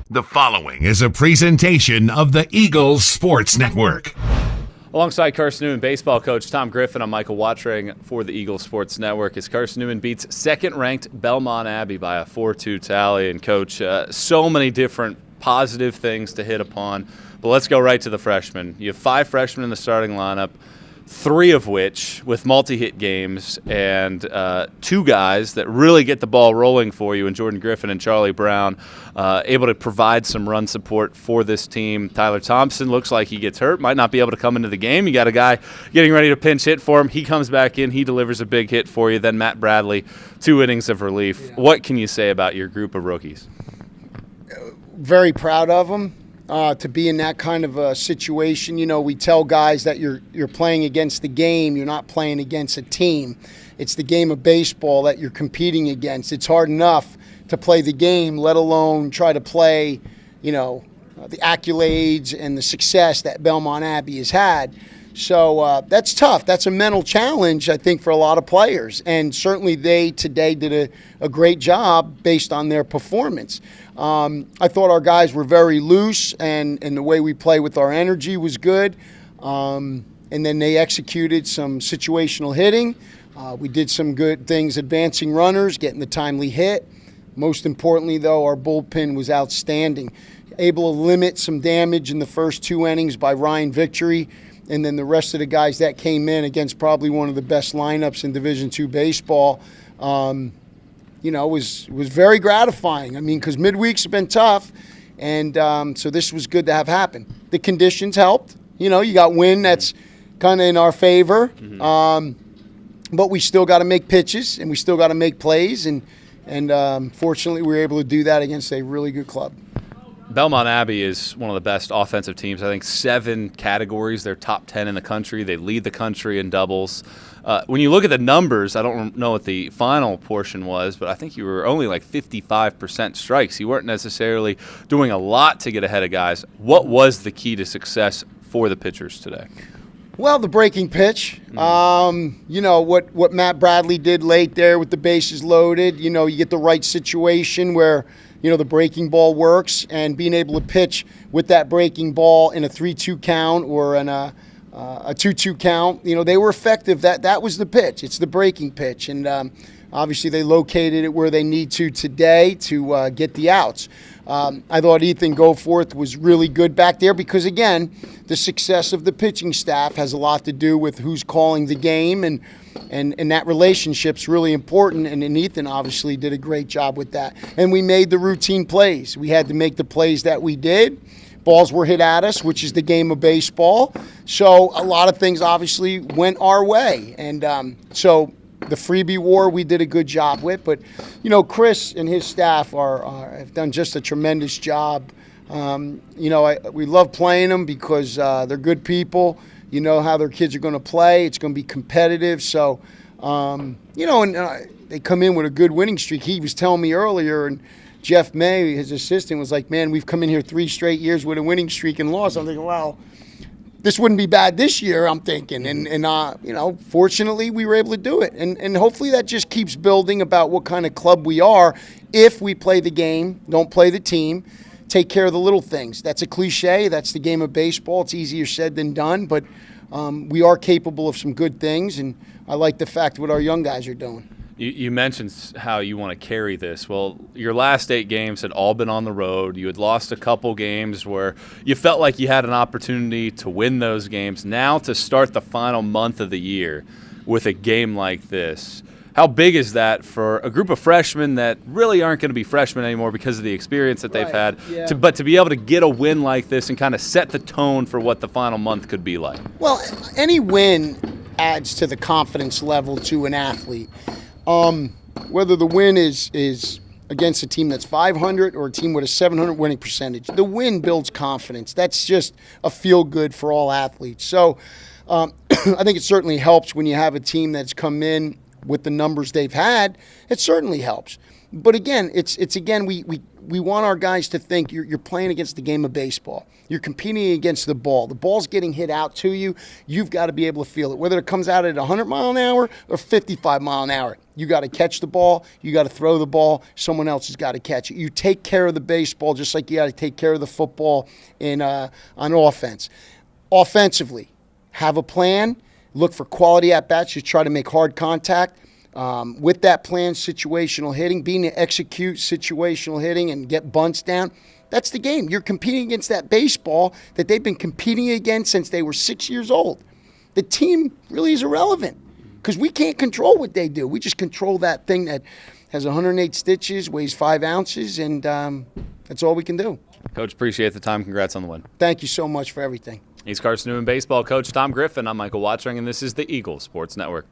The following is a presentation of the Eagles Sports Network. Alongside Carson-Newman baseball coach Tom Griffin, I'm Michael Watring for the Eagles Sports Network as Carson-Newman beats second-ranked Belmont Abbey by a 4-2 tally. And, Coach, so many different positive things to hit upon. But let's go right to the freshmen. You have 5 freshmen in the starting lineup, 3 of which with multi-hit games, and 2 guys that really get the ball rolling for you in Jordan Griffin and Charlie Brown, able to provide some run support for this team. Tyler Thompson looks like he gets hurt, might not be able to come into the game. You got a guy getting ready to pinch hit for him. He comes back in, he delivers a big hit for you. Then Matt Bradley, 2 innings of relief. Yeah. What can you say about your group of rookies? Very proud of them. To be in that kind of a situation. You know, we tell guys that you're playing against the game, you're not playing against a team. It's the game of baseball that you're competing against. It's hard enough to play the game, let alone try to play, the accolades and the success that Belmont Abbey has had. So that's tough. That's a mental challenge, I think, for a lot of players. And certainly they today did a great job based on their performance. I thought our guys were very loose, and the way we play with our energy was good. And then they executed some situational hitting. We did some good things, advancing runners, getting the timely hit. Most importantly, though, our bullpen was outstanding. Able to limit some damage in the first 2 innings by Ryan Victory. And then the rest of the guys that came in against probably one of the best lineups in Division II baseball, was very gratifying. I mean, because midweeks have been tough, and so this was good to have happen. The conditions helped. You got wind that's kind of in our favor, but we still got to make pitches, and we still got to make plays, and fortunately we were able to do that against a really good club. Belmont Abbey is one of the best offensive teams. I think 7 categories. They're top 10 in the country. They lead the country in doubles. When you look at the numbers, I don't know what the final portion was, but I think you were only like 55% strikes. You weren't necessarily doing a lot to get ahead of guys. What was the key to success for the pitchers today? Well, the breaking pitch. What Matt Bradley did late there with the bases loaded. You get the right situation where the breaking ball works, and being able to pitch with that breaking ball in a 3-2 count or in a 2-2 count, they were effective. That was the pitch. It's the breaking pitch, and obviously they located it where they need to today to get the outs. I thought Ethan Goforth was really good back there because, again, the success of the pitching staff has a lot to do with who's calling the game, and that relationship's really important, and Ethan obviously did a great job with that. And we made the routine plays. We had to make the plays that we did. Balls were hit at us, which is the game of baseball. So a lot of things obviously went our way. And so the freebie war we did a good job with. But, Chris and his staff have done just a tremendous job. We love playing them because they're good people. You know how their kids are going to play. It's going to be competitive. So, they come in with a good winning streak. He was telling me earlier, and Jeff May, his assistant, was like, man, we've come in here 3 straight years with a winning streak and lost. I'm thinking, wow, this wouldn't be bad this year, I'm thinking. And fortunately, we were able to do it. And hopefully that just keeps building about what kind of club we are if we play the game, don't play the team, take care of the little things. That's a cliche. That's the game of baseball. It's easier said than done. But we are capable of some good things, and I like the fact what our young guys are doing. You mentioned how you want to carry this. Well, your last 8 games had all been on the road. You had lost a couple games where you felt like you had an opportunity to win those games. Now to start the final month of the year with a game like this, how big is that for a group of freshmen that really aren't going to be freshmen anymore because of the experience that they've had, yeah. But to be able to get a win like this and kind of set the tone for what the final month could be like? Well, any win adds to the confidence level to an athlete. Whether the win is against a team that's 500 or a team with a 700 winning percentage, the win builds confidence. That's just a feel-good for all athletes. So I think it certainly helps when you have a team that's come in with the numbers they've had. It certainly helps. But again, it's again we want our guys to think you're playing against the game of baseball. You're competing against the ball. The ball's getting hit out to you. You've got to be able to feel it, whether it comes out at 100 mile an hour or 55 mile an hour. You got to catch the ball. You got to throw the ball. Someone else has got to catch it. You take care of the baseball just like you got to take care of the football on offense. Offensively, have a plan. Look for quality at-bats. You try to make hard contact. With that plan, situational hitting, being to execute situational hitting and get bunts down, that's the game. You're competing against that baseball that they've been competing against since they were 6 years old. The team really is irrelevant because we can't control what they do. We just control that thing that has 108 stitches, weighs 5 ounces, and that's all we can do. Coach, appreciate the time. Congrats on the win. Thank you so much for everything. He's Carson-Newman baseball coach Tom Griffin. I'm Michael Watchering, and this is the Eagles Sports Network.